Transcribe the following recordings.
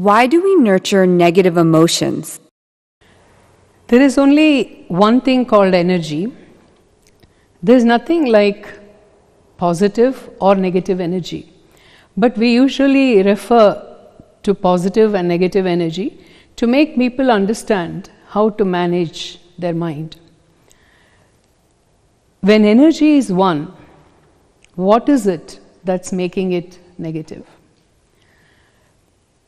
Why do we nurture negative emotions? There is only one thing called energy. There is nothing like positive or negative energy. But we usually refer to positive and negative energy to make people understand how to manage their mind. When energy is one, what is it that's making it negative?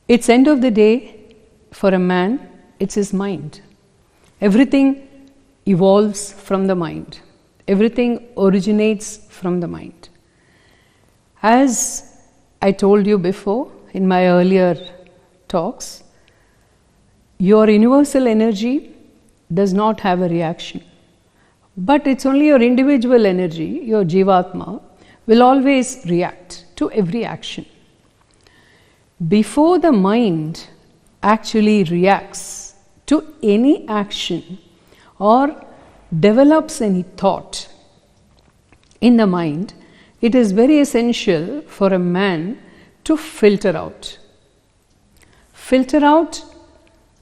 It's end of the day, for a man, it's his mind. Everything evolves from the mind. Everything originates from the mind. As I told you before in my earlier talks, your universal energy does not have a reaction. But it's only your individual energy, your Jivatma, will always react to every action. Before the mind actually reacts to any action or develops any thought in the mind, it is very essential for a man to filter out. Filter out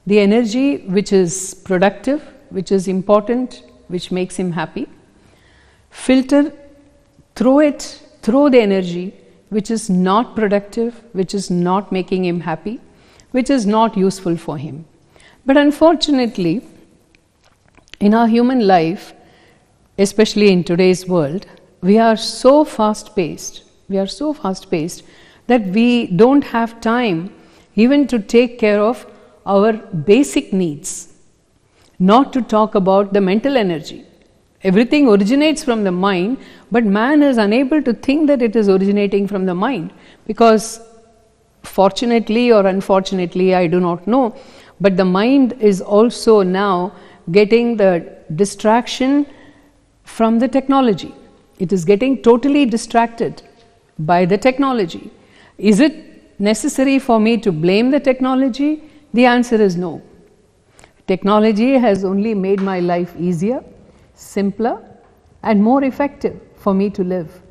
the energy which is productive, which is important, which makes him happy. Filter, throw the energy which is not productive, which is not making him happy, which is not useful for him. But unfortunately, in our human life, especially in today's world, we are so fast-paced that we don't have time even to take care of our basic needs, not to talk about the mental energy. Everything originates from the mind, but man is unable to think that it is originating from the mind because, fortunately or unfortunately, I do not know, but the mind is also now getting the distraction from the technology. It is getting totally distracted by the technology. Is it necessary for me to blame the technology? The answer is no. Technology has only made my life easier, simpler, and more effective for me to live.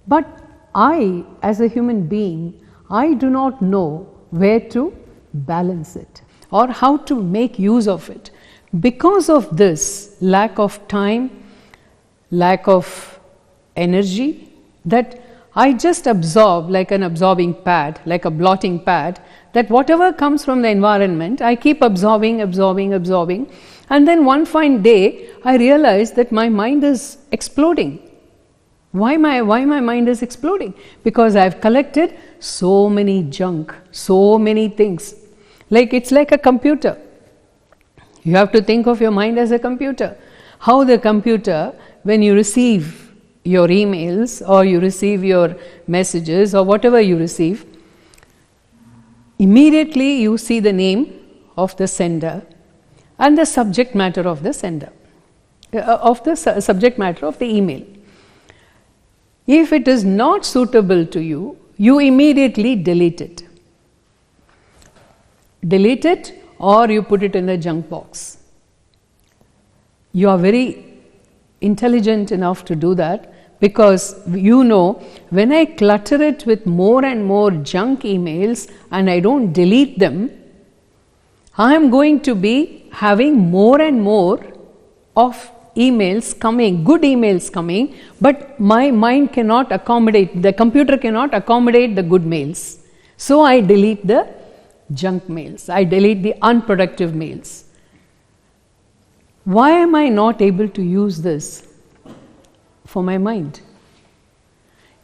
But I, as a human being, I do not know where to balance it or how to make use of it. Because of this lack of time, lack of energy, that I just absorb like an absorbing pad, like a blotting pad, that whatever comes from the environment, I keep absorbing, and then one fine day, I realize that my mind is exploding. Why my mind is exploding? Because I've collected so many junk, so many things. Like it's like a computer. You have to think of your mind as a computer. How the computer, when you receive your emails or you receive your messages or whatever you receive, immediately you see the name of the sender and the subject matter of the sender, subject matter of the email. If it is not suitable to you, you immediately delete it. Delete it or you put it in the junk box. You are very intelligent enough to do that because you know when I clutter it with more and more junk emails and I don't delete them, I am going to be having more and more of emails coming, good emails coming, but my mind cannot accommodate, the computer cannot accommodate the good mails. So I delete the junk mails, I delete the unproductive mails. Why am I not able to use this for my mind?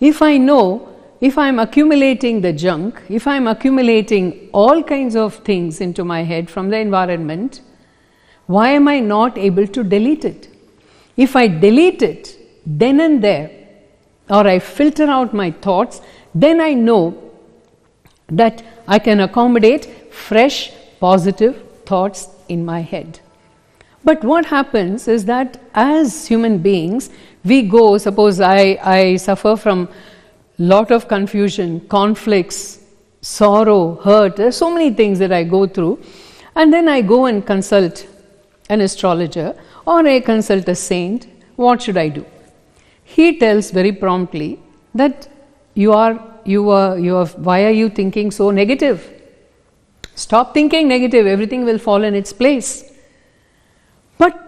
If I know, if I am accumulating the junk, if I am accumulating all kinds of things into my head from the environment, why am I not able to delete it? If I delete it then and there, or I filter out my thoughts, then I know that I can accommodate fresh, positive thoughts in my head. But what happens is that as human beings, we go, suppose I suffer from lot of confusion, conflicts, sorrow, hurt, there are so many things that I go through, and then I go and consult an astrologer or I consult a saint. What should I do? He tells very promptly that why are you thinking so negative? Stop thinking negative, everything will fall in its place. But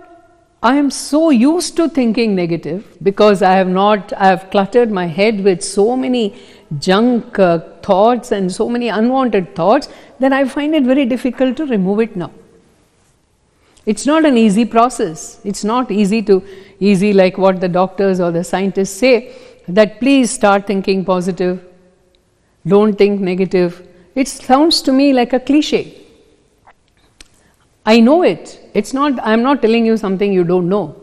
I am so used to thinking negative because I have cluttered my head with so many junk thoughts and so many unwanted thoughts that I find it very difficult to remove it now. It's not an easy process. It's not easy like what the doctors or the scientists say, that please start thinking positive, don't think negative. It sounds to me like a cliche. I know it. I'm not telling you something you don't know.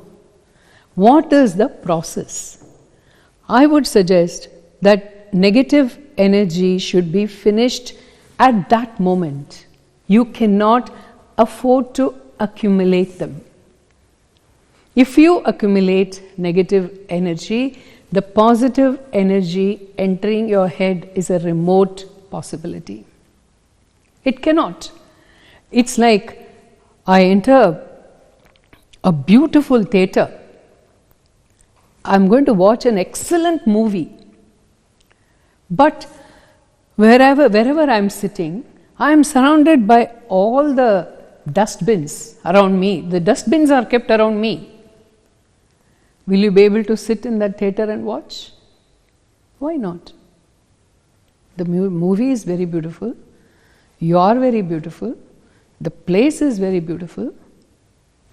What is the process? I would suggest that negative energy should be finished at that moment. You cannot afford to accumulate them. If you accumulate negative energy, the positive energy entering your head is a remote possibility. It cannot. It's like I enter a beautiful theatre. I'm going to watch an excellent movie. But wherever I'm sitting, I'm surrounded by all the dustbins around me. The dustbins are kept around me. Will you be able to sit in that theatre and watch? Why not? The movie is very beautiful. You are very beautiful. The place is very beautiful.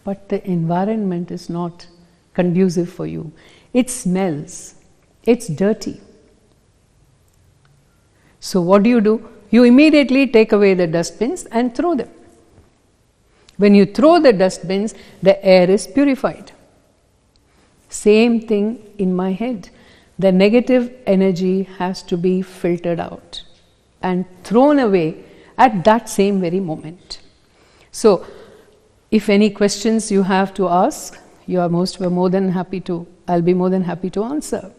But the environment is not conducive for you. It smells. It's dirty. So what do? You immediately take away the dustbins and throw them. When you throw the dustbins, the air is purified. Same thing in my head. The negative energy has to be filtered out and thrown away at that same very moment. So, if any questions you have to ask, I'll be more than happy to answer.